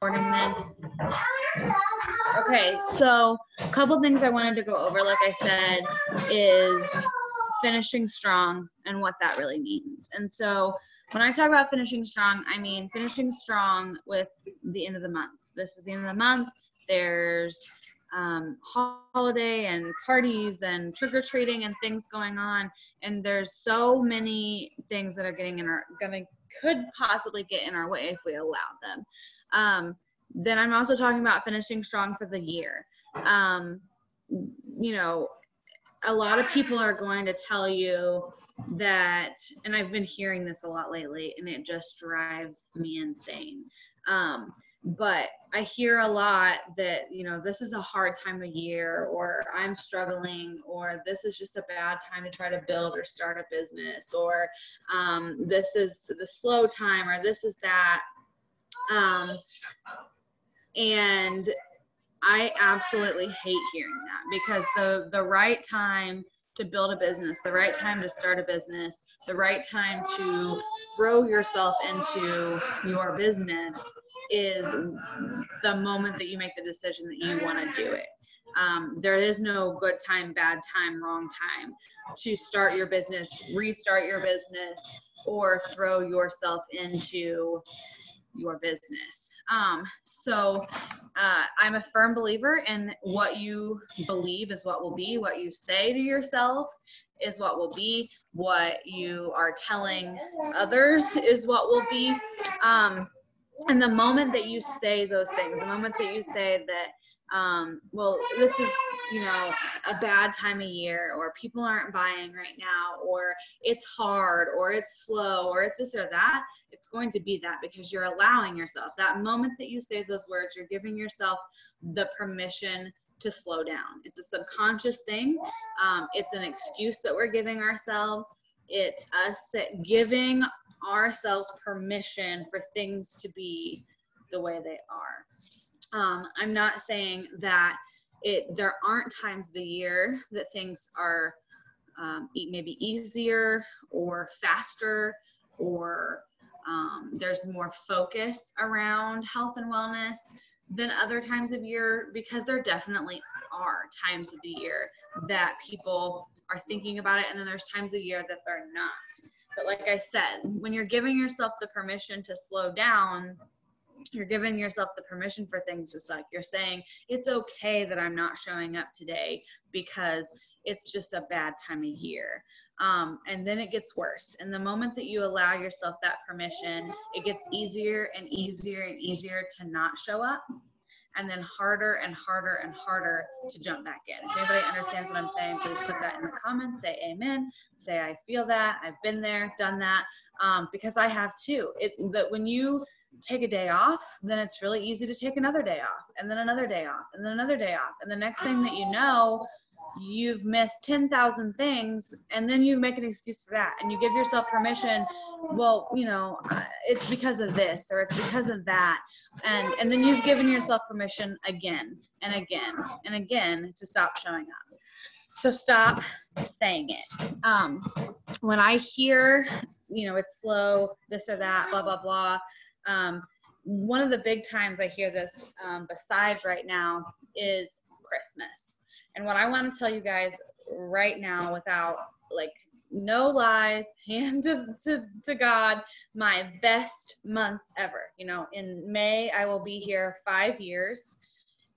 Morning, then. Okay, so a couple things I wanted to go over, like I said, is finishing strong and what that really means. And so when I talk about finishing strong, I mean finishing strong with the end of the month. This is the end of the month. There's holiday and parties and trick-or-treating and things going on, and there's so many things that are could possibly get in our way if we allow them. Then I'm also talking about finishing strong for the year. You know, a lot of people are going to tell you that, and I've been hearing this a lot lately, and it just drives me insane. But I hear a lot that, you know, this is a hard time of year, or I'm struggling, or this is just a bad time to try to build or start a business, or this is the slow time, or this is that. And I absolutely hate hearing that, because the right time to build a business, the right time to start a business, the right time to throw yourself into your business is the moment that you make the decision that you want to do it. There is no good time, bad time, wrong time to start your business, restart your business, or throw yourself into your business. So I'm a firm believer in what you believe is what will be. What you say to yourself is what will be. What you are telling others is what will be. And the moment that you say those things, the moment that you say that, well, this is, you know, a bad time of year, or people aren't buying right now, or it's hard, or it's slow, or it's this or that, it's going to be that, because you're allowing yourself. That moment that you say those words, you're giving yourself the permission to slow down. It's a subconscious thing. It's an excuse that we're giving ourselves. It's us giving ourselves permission for things to be the way they are. I'm not saying that there aren't times of the year that things are maybe easier or faster, or there's more focus around health and wellness than other times of year, because there definitely are times of the year that people are thinking about it, and then there's times of year that they're not. But like I said, when you're giving yourself the permission to slow down, you're giving yourself the permission for things to suck. You're saying, it's okay that I'm not showing up today because it's just a bad time of year. And then it gets worse. And the moment that you allow yourself that permission, it gets easier and easier and easier to not show up, and then harder and harder and harder to jump back in. If anybody understands what I'm saying, please put that in the comments. Say amen. Say I feel that. I've been there, done that, because I have too. That when you take a day off, then it's really easy to take another day off, and then another day off, and then another day off. And the next thing that you know, you've missed 10,000 things, and then you make an excuse for that, and you give yourself permission. Well, you know, it's because of this, or it's because of that, and then you've given yourself permission again and again and again to stop showing up. So stop saying it. When I hear, you know, it's slow, this or that, blah blah blah, one of the big times I hear this, besides right now, is Christmas. And what I want to tell you guys right now, without like no lies, hand to God, my best months ever. You know, in May, I will be here 5 years.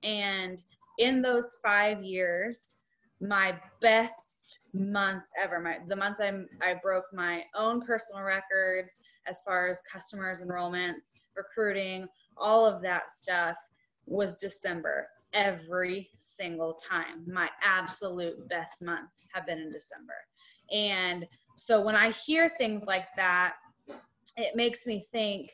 And in those 5 years, my best months ever, the months I broke my own personal records as far as customers, enrollments, recruiting, all of that stuff, was December. Every single time. My absolute best months have been in December. And so when I hear things like that, it makes me think,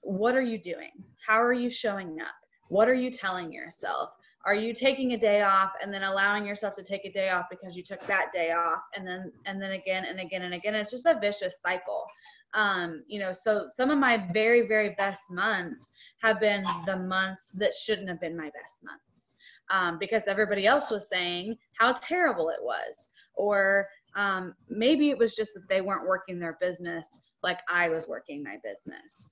what are you doing? How are you showing up? What are you telling yourself? Are you taking a day off and then allowing yourself to take a day off because you took that day off, and then again and again and again? It's just a vicious cycle. You know, so some of my very, very best months have been the months that shouldn't have been my best months, because everybody else was saying how terrible it was, or Maybe it was just that they weren't working their business like I was working my business.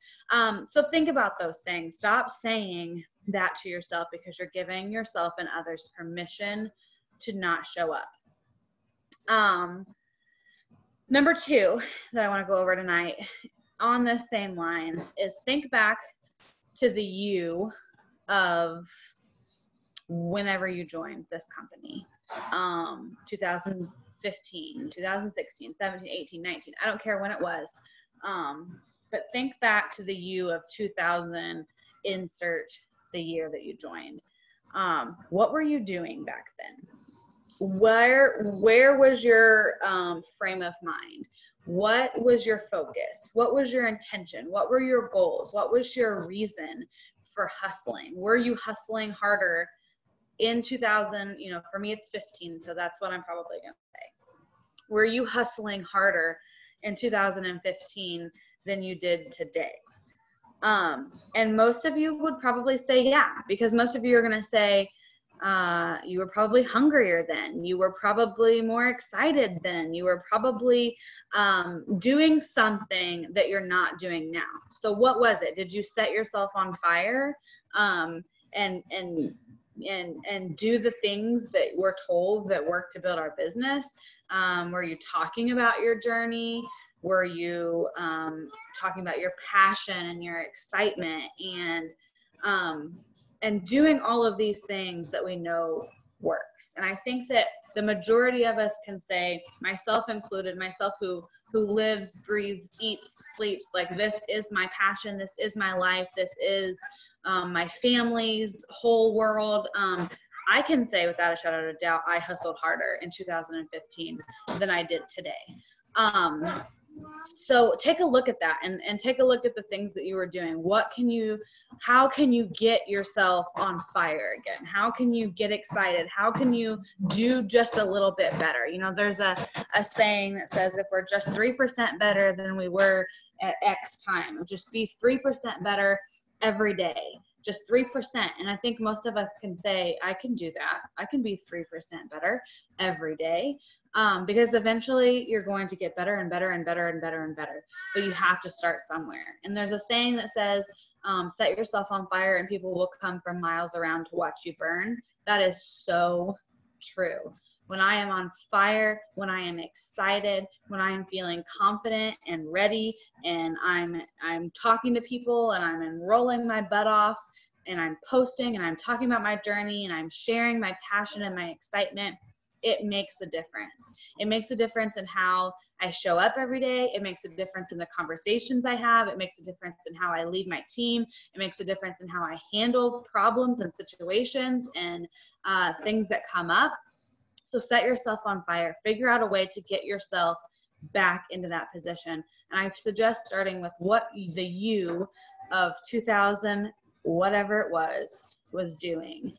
So think about those things. Stop saying that to yourself, because you're giving yourself and others permission to not show up. Number 2 that I want to go over tonight on the same lines is think back to the you of whenever you joined this company. 2015, 2016, 17, 18, 19. I don't care when it was. But think back to the you of 2000, insert the year that you joined. What were you doing back then? Where was your frame of mind? What was your focus? What was your intention? What were your goals? What was your reason for hustling? Were you hustling harder in 2000? For me, it's 15, so that's what I'm probably going to say. Were you hustling harder in 2015 than you did today? And most of you would probably say, yeah, because most of you are going to say, you were probably hungrier then. You were probably more excited then. You were probably doing something that you're not doing now. So what was it? Did you set yourself on fire and do the things that we're told that work to build our business? Were you talking about your journey? Were you talking about your passion and your excitement and doing all of these things that we know works? And I think that the majority of us can say, myself included, myself who lives, breathes, eats, sleeps, like, this is my passion, this is my life, this is my family's whole world. I can say without a shadow of a doubt, I hustled harder in 2015 than I did today. So take a look at that and take a look at the things that you were doing. How can you get yourself on fire again? How can you get excited? How can you do just a little bit better? There's a saying that says, if we're just 3% better than we were at X time, just be 3% better every day, just 3%. And I think most of us can say, I can do that. I can be 3% better every day. Because eventually you're going to get better and better and better and better and better, but you have to start somewhere. And there's a saying that says, set yourself on fire and people will come from miles around to watch you burn. That is so true. When I am on fire, when I am excited, when I am feeling confident and ready, and I'm talking to people and I'm enrolling my butt off, and I'm posting and I'm talking about my journey and I'm sharing my passion and my excitement, it makes a difference. It makes a difference in how I show up every day. It makes a difference in the conversations I have. It makes a difference in how I lead my team. It makes a difference in how I handle problems and situations and things that come up. So set yourself on fire. Figure out a way to get yourself back into that position. And I suggest starting with what the you of 2000, whatever it was doing.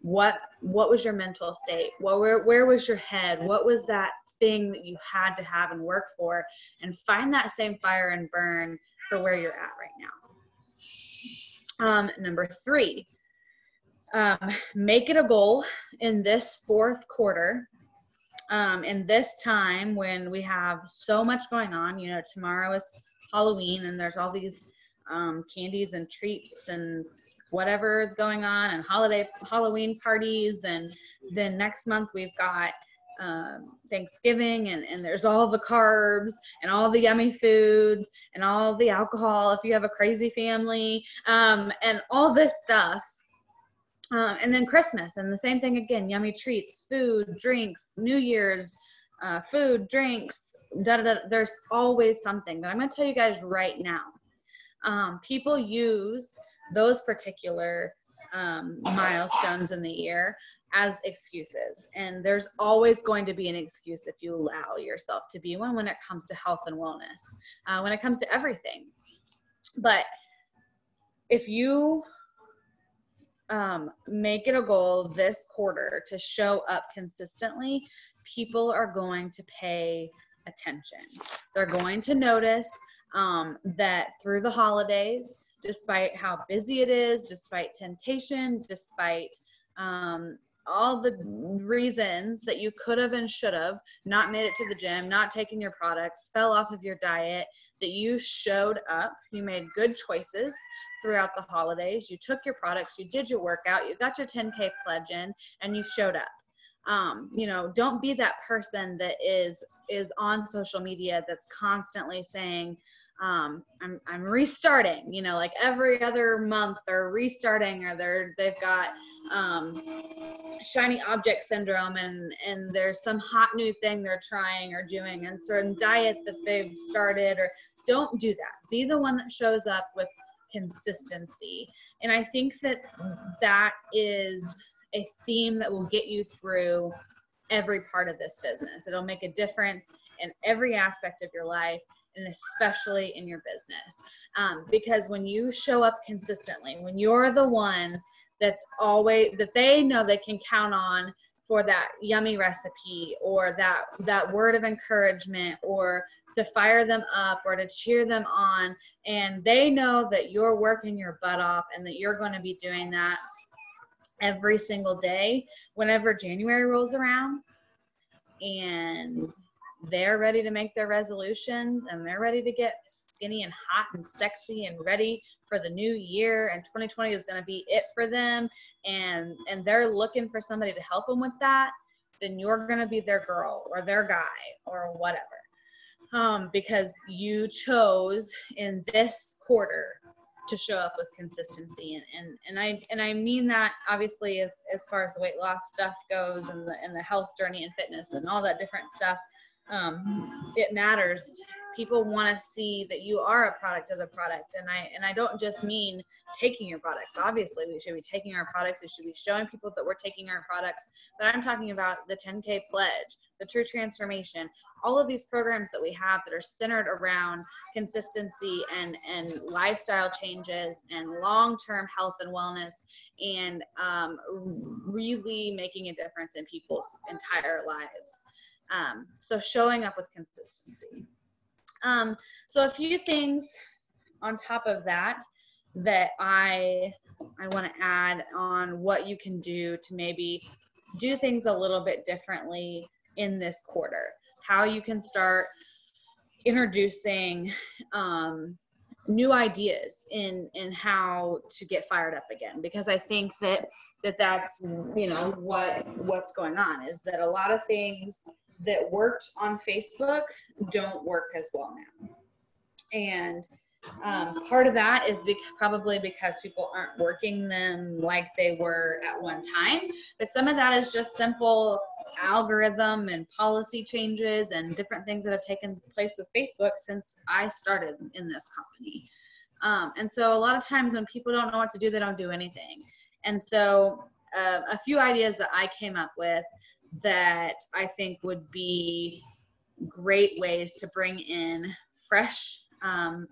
What was your mental state? Where was your head? What was that thing that you had to have and work for? And find that same fire and burn for where you're at right now. Number 3, make it a goal in this 4th quarter. In this time when we have so much going on, tomorrow is Halloween and there's all these candies and treats and whatever is going on, and Halloween parties, and then next month we've got Thanksgiving, and there's all the carbs and all the yummy foods and all the alcohol if you have a crazy family, and all this stuff, and then Christmas, and the same thing again, yummy treats, food, drinks, New Year's, food, drinks, there's always something. But I'm going to tell you guys right now, people use those particular milestones in the year as excuses. And there's always going to be an excuse if you allow yourself to be one when it comes to health and wellness, when it comes to everything. But if you make it a goal this quarter to show up consistently, people are going to pay attention. They're going to notice that through the holidays, despite how busy it is, despite temptation, despite all the reasons that you could have and should have not made it to the gym, not taken your products, fell off of your diet, that you showed up, you made good choices throughout the holidays, you took your products, you did your workout, you got your 10K pledge in, and you showed up. You know, don't be that person that is on social media that's constantly saying, I'm restarting, you know, like every other month they're restarting, or they've got shiny object syndrome, and there's some hot new thing they're trying or doing, and certain diet that they've started. Or don't do that. Be the one that shows up with consistency. And I think that is a theme that will get you through every part of this business. It'll make a difference in every aspect of your life, and especially in your business. Because when you show up consistently, when you're the one that's always, that they know they can count on for that yummy recipe, or that word of encouragement, or to fire them up, or to cheer them on, and they know that you're working your butt off and that you're going to be doing that every single day, whenever January rolls around and they're ready to make their resolutions, and they're ready to get skinny and hot and sexy and ready for the new year, and 2020 is going to be it for them, and they're looking for somebody to help them with that, then you're going to be their girl or their guy or whatever. Because you chose in this quarter to show up with consistency, and I mean that obviously as far as the weight loss stuff goes, and the health journey and fitness and all that different stuff. It matters. People want to see that you are a product of the product, and I don't just mean taking your products. Obviously we should be taking our products, we should be showing people that we're taking our products, but I'm talking about the 10K pledge, the True Transformation, all of these programs that we have that are centered around consistency and lifestyle changes and long-term health and wellness, and really making a difference in people's entire lives. So showing up with consistency. So a few things on top of that I want to add on what you can do to maybe do things a little bit differently in this quarter. How you can start introducing new ideas in how to get fired up again, because I think that's you know what's going on, is that a lot of things that worked on Facebook don't work as well now. And part of that is probably because people aren't working them like they were at one time. But some of that is just simple algorithm and policy changes and different things that have taken place with Facebook since I started in this company. And so a lot of times when people don't know what to do, they don't do anything. And so a few ideas that I came up with that I think would be great ways to bring in fresh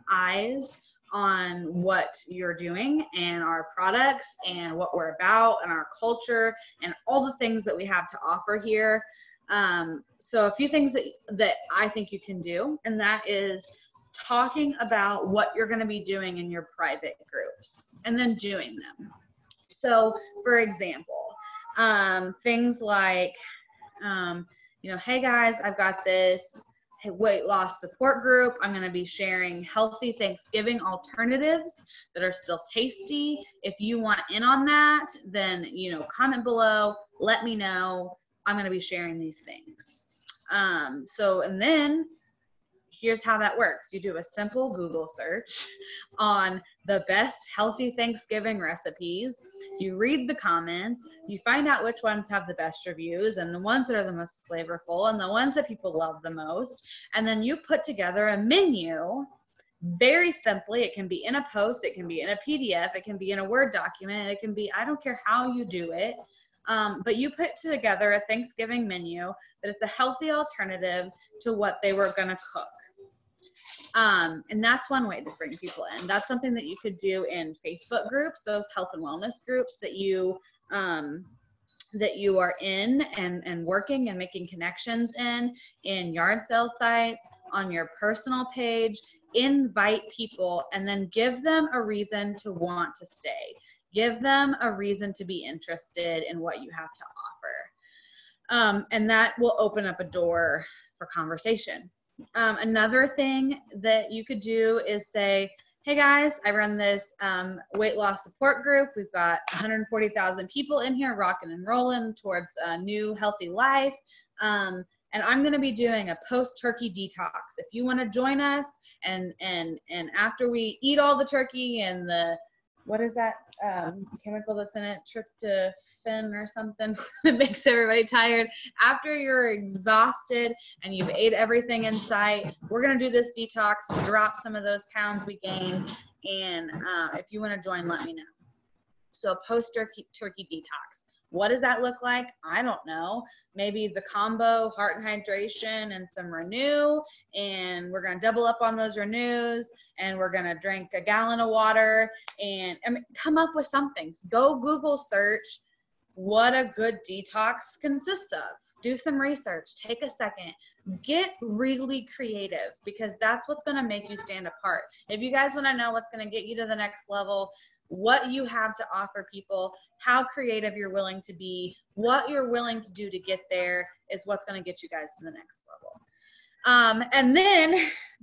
eyes on what you're doing and our products and what we're about and our culture and all the things that we have to offer here. So a few things that I think you can do, and that is talking about what you're going to be doing in your private groups and then doing them. So for example, things like, you know, hey guys, I've got this weight loss support group. I'm going to be sharing healthy Thanksgiving alternatives that are still tasty. If you want in on that, then, you know, comment below, let me know. I'm going to be sharing these things. And then here's how that works. You do a simple Google search on the best healthy Thanksgiving recipes. You read the comments, you find out which ones have the best reviews and the ones that are the most flavorful and the ones that people love the most. And then you put together a menu very simply. It can be in a post, it can be in a PDF, it can be in a Word document, it can be, I don't care how you do it. But you put together a Thanksgiving menu that it's a healthy alternative to what they were going to cook. And that's one way to bring people in. That's something that you could do in Facebook groups, those health and wellness groups that you are in and working and making connections in yard sale sites, on your personal page. Invite people and then give them a reason to want to stay. Give them a reason to be interested in what you have to offer. And that will open up a door for conversation. Another thing that you could do is say, hey guys, I run this weight loss support group. We've got 140,000 people in here rocking and rolling towards a new healthy life. And I'm going to be doing a post-turkey detox. If you want to join us, and after we eat all the turkey and the, what is that chemical that's in it, tryptophan or something that makes everybody tired. After you're exhausted and you've ate everything in sight, we're going to do this detox to drop some of those pounds we gained. And if you want to join, let me know. So post-turkey detox. What does that look like? I don't know. Maybe the combo heart and hydration and some Renew, and we're going to double up on those Renews, and we're going to drink a gallon of water, and come up with something. Go Google search what a good detox consists of. Do some research. Take a second. Get really creative, because that's what's going to make you stand apart. If you guys want to know what's going to get you to the next level, what you have to offer people, how creative you're willing to be, what you're willing to do to get there is what's going to get you guys to the next level. And then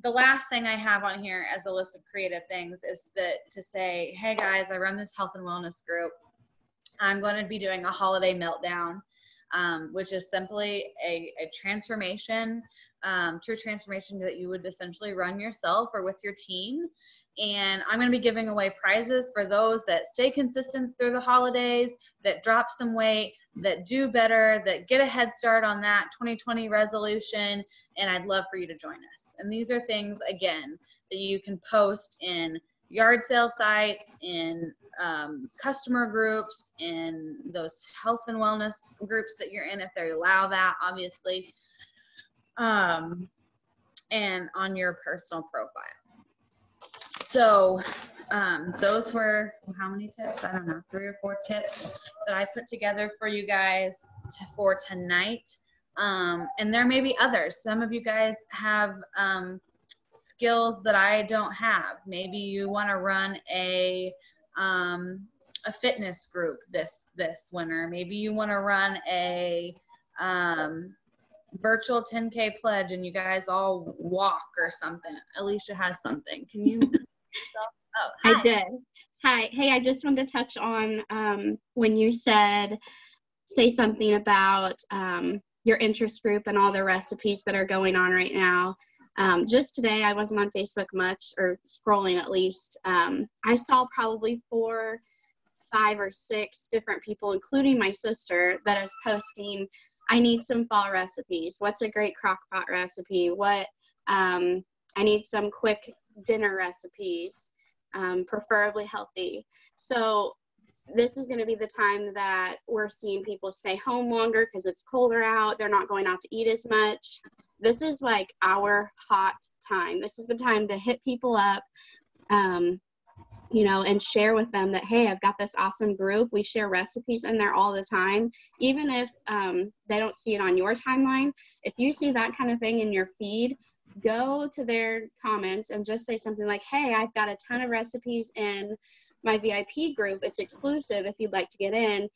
the last thing I have on here as a list of creative things is to say, hey guys, I run this health and wellness group. I'm going to be doing a holiday meltdown, which is simply a transformation, true transformation that you would essentially run yourself or with your team. And I'm going to be giving away prizes for those that stay consistent through the holidays, that drop some weight, that do better, that get a head start on that 2020 resolution. And I'd love for you to join us. And these are things, again, that you can post in yard sale sites, in customer groups, in those health and wellness groups that you're in, if they allow that, obviously, and on your personal profile. So those were, how many tips? I don't know, 3 or 4 tips that I put together for you guys for tonight. And there may be others. Some of you guys have skills that I don't have. Maybe you want to run a fitness group this winter. Maybe you want to run a virtual 10K pledge and you guys all walk or something. Alicia has something. Can you? Oh, hi. I did. Hi. Hey, I just wanted to touch on when you said, say something about your interest group and all the recipes that are going on right now. Just today, I wasn't on Facebook much, or scrolling at least. I saw probably 4, 5, or 6 different people, including my sister, that is posting, I need some fall recipes. What's a great crock pot recipe? I need some quick dinner recipes, preferably healthy. So this is going to be the time that we're seeing people stay home longer because it's colder out. They're not going out to eat as much. This is like our hot time. This is the time to hit people up, and share with them that, hey, I've got this awesome group. We share recipes in there all the time. Even if they don't see it on your timeline, if you see that kind of thing in your feed, go to their comments and just say something like, hey, I've got a ton of recipes in my VIP group. It's exclusive. If you'd like to get in,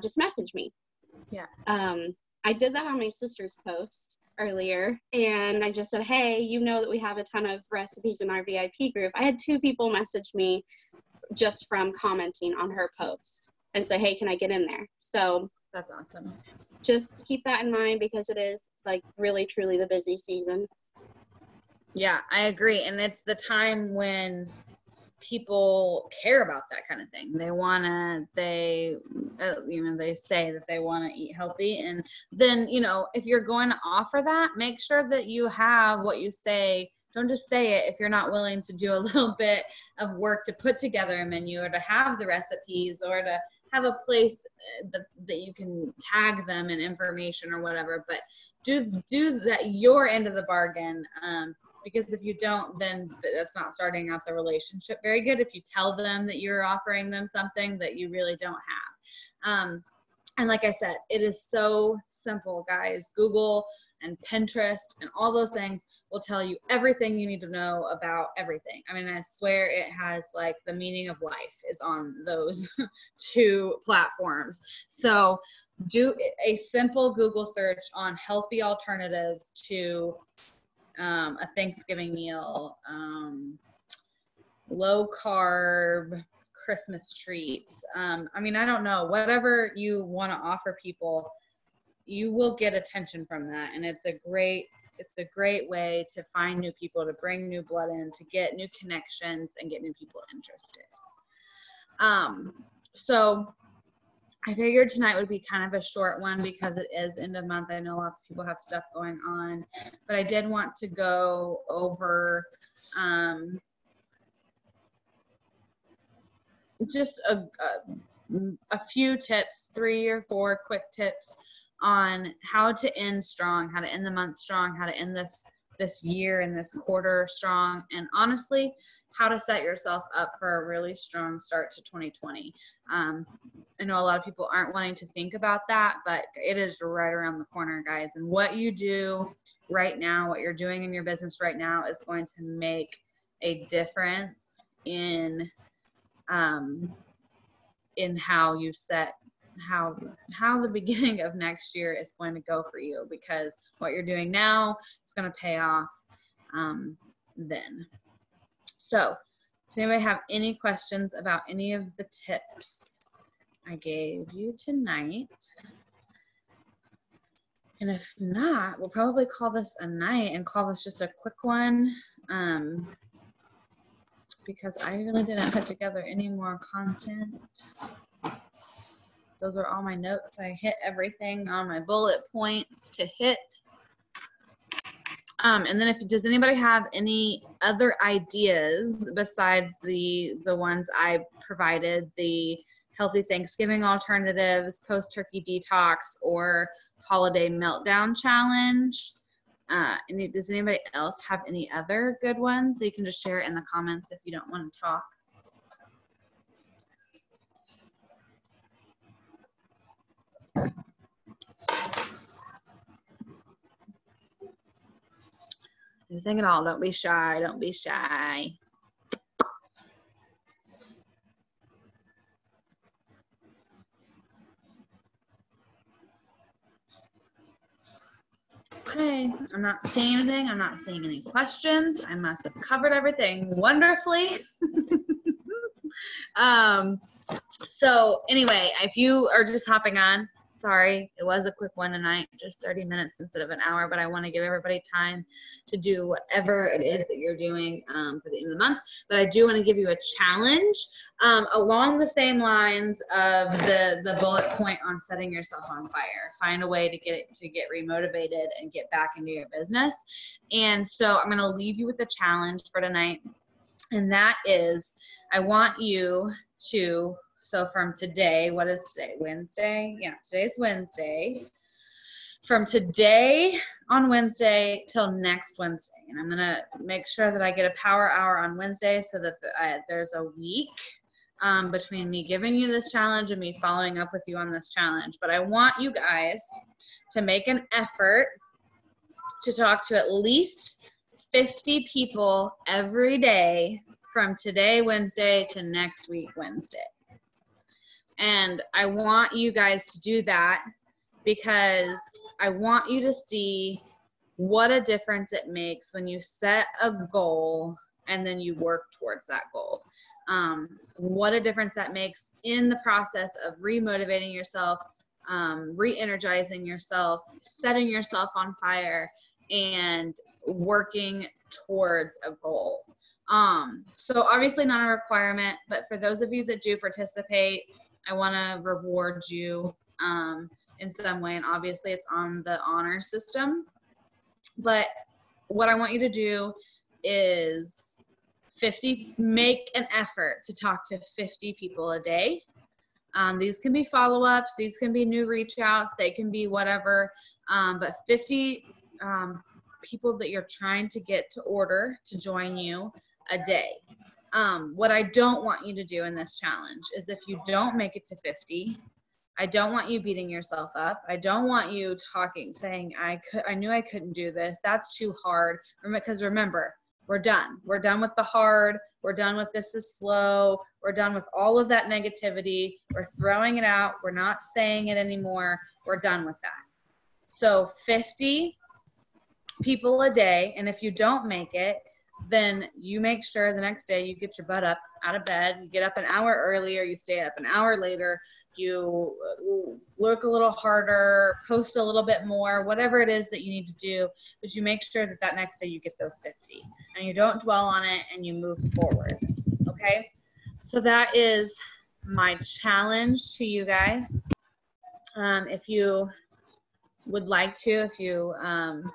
just message me. Yeah. I did that on my sister's post earlier, and I just said, hey, you know that we have a ton of recipes in our VIP group. I had 2 people message me just from commenting on her post and say, hey, can I get in there? So that's awesome. Just keep that in mind, because it is like really truly the busy season. Yeah, I agree. And it's the time when people care about that kind of thing. They say that they want to eat healthy. And then, if you're going to offer that, make sure that you have what you say. Don't just say it if you're not willing to do a little bit of work to put together a menu, or to have the recipes, or to have a place that you can tag them in information or whatever. But do that, your end of the bargain. Because if you don't, then that's not starting out the relationship very good. If you tell them that you're offering them something that you really don't have. And like I said, it is so simple, guys. Google and Pinterest and all those things will tell you everything you need to know about everything. I mean, I swear it has like the meaning of life is on those two platforms. So do a simple Google search on healthy alternatives to a Thanksgiving meal, low carb Christmas treats. I mean, I don't know, whatever you want to offer people, you will get attention from that. And it's a great way to find new people, to bring new blood in, to get new connections and get new people interested. So I figured tonight would be kind of a short one because it is end of month. I know lots of people have stuff going on, but I did want to go over just a few tips, 3 or 4 quick tips on how to end strong, how to end the month strong, how to end this year and this quarter strong, and honestly, how to set yourself up for a really strong start to 2020. I know a lot of people aren't wanting to think about that, but it is right around the corner, guys. And what you do right now, what you're doing in your business right now is going to make a difference in how you set how the beginning of next year is going to go for you, because what you're doing now is going to pay off then. So does anybody have any questions about any of the tips I gave you tonight? And if not, we'll probably call this a night and call this just a quick one, because I really didn't put together any more content. Those are all my notes. I hit everything on my bullet points to hit. And then does anybody have any other ideas besides the ones I provided, the healthy Thanksgiving alternatives, post-turkey detox, or holiday meltdown challenge? Does anybody else have any other good ones? So you can just share it in the comments if you don't want to talk. Anything at all. Don't be shy. Don't be shy. Okay, I'm not seeing anything. I'm not seeing any questions. I must have covered everything wonderfully. So anyway, if you are just hopping on, sorry, it was a quick one tonight, just 30 minutes instead of an hour, but I want to give everybody time to do whatever it is that you're doing for the end of the month. But I do want to give you a challenge along the same lines of the bullet point on setting yourself on fire. Find a way to get remotivated and get back into your business. And so I'm going to leave you with a challenge for tonight, and that is, I want you to, so from today, what is today? Wednesday? Yeah, today's Wednesday. From today on Wednesday till next Wednesday. And I'm going to make sure that I get a power hour on Wednesday so that there's a week between me giving you this challenge and me following up with you on this challenge. But I want you guys to make an effort to talk to at least 50 people every day from today, Wednesday, to next week, Wednesday. And I want you guys to do that because I want you to see what a difference it makes when you set a goal and then you work towards that goal. What a difference that makes in the process of remotivating yourself, re-energizing yourself, setting yourself on fire, and working towards a goal. So obviously not a requirement, but for those of you that do participate, I want to reward you in some way, and obviously it's on the honor system. But what I want you to do is make an effort to talk to 50 people a day. These can be follow-ups, these can be new reach outs, they can be whatever, but 50 people that you're trying to get to order to join you a day. What I don't want you to do in this challenge is if you don't make it to 50, I don't want you beating yourself up. I don't want you saying, I knew I couldn't do this. That's too hard. Because remember, we're done. We're done with the hard. We're done with this is slow. We're done with all of that negativity. We're throwing it out. We're not saying it anymore. We're done with that. So 50 people a day. And if you don't make it, then you make sure the next day you get your butt up out of bed, you get up an hour earlier, you stay up an hour later, you work a little harder, post a little bit more, whatever it is that you need to do, but you make sure that that next day you get those 50 and you don't dwell on it and you move forward. Okay. So that is my challenge to you guys. If you would like to, if you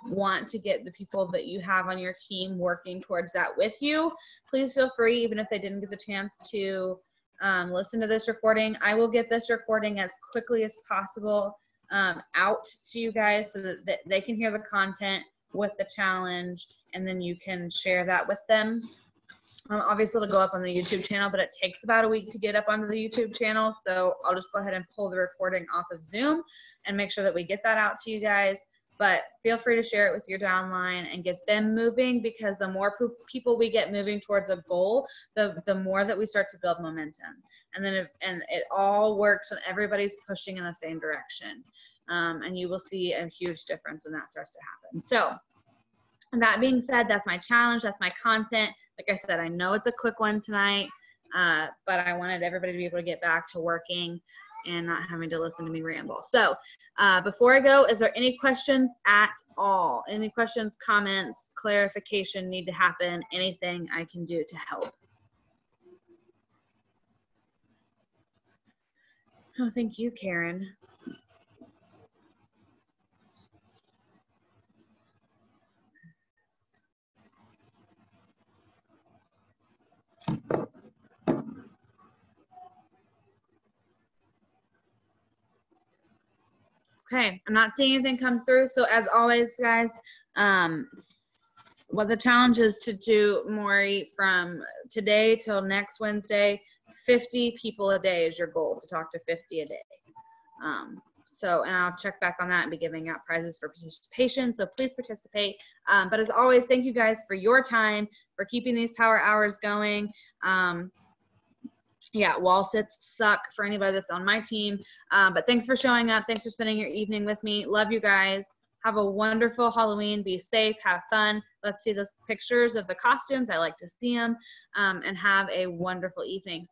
want to get the people that you have on your team working towards that with you, please feel free, even if they didn't get the chance to listen to this recording. I will get this recording as quickly as possible out to you guys so that they can hear the content with the challenge, and then you can share that with them. Obviously, it'll go up on the YouTube channel, but it takes about a week to get up onto the YouTube channel, so I'll just go ahead and pull the recording off of Zoom and make sure that we get that out to you guys. But feel free to share it with your downline and get them moving, because the more people we get moving towards a goal, the more that we start to build momentum. And then it all works when everybody's pushing in the same direction. And you will see a huge difference when that starts to happen. So that being said, that's my challenge. That's my content. Like I said, I know it's a quick one tonight, but I wanted everybody to be able to get back to working and not having to listen to me ramble. So before I go, is there any questions at all? Any questions, comments, clarification need to happen? Anything I can do to help? Oh, thank you, Karen. Okay, I'm not seeing anything come through. So as always, guys, what the challenge is to do, Maury, from today till next Wednesday, 50 people a day is your goal, to talk to 50 a day. And I'll check back on that and be giving out prizes for participation. So please participate. But as always, thank you guys for your time, for keeping these power hours going. Yeah, wall sits suck for anybody that's on my team. But thanks for showing up. Thanks for spending your evening with me. Love you guys. Have a wonderful Halloween. Be safe. Have fun. Let's see those pictures of the costumes. I like to see them. And have a wonderful evening.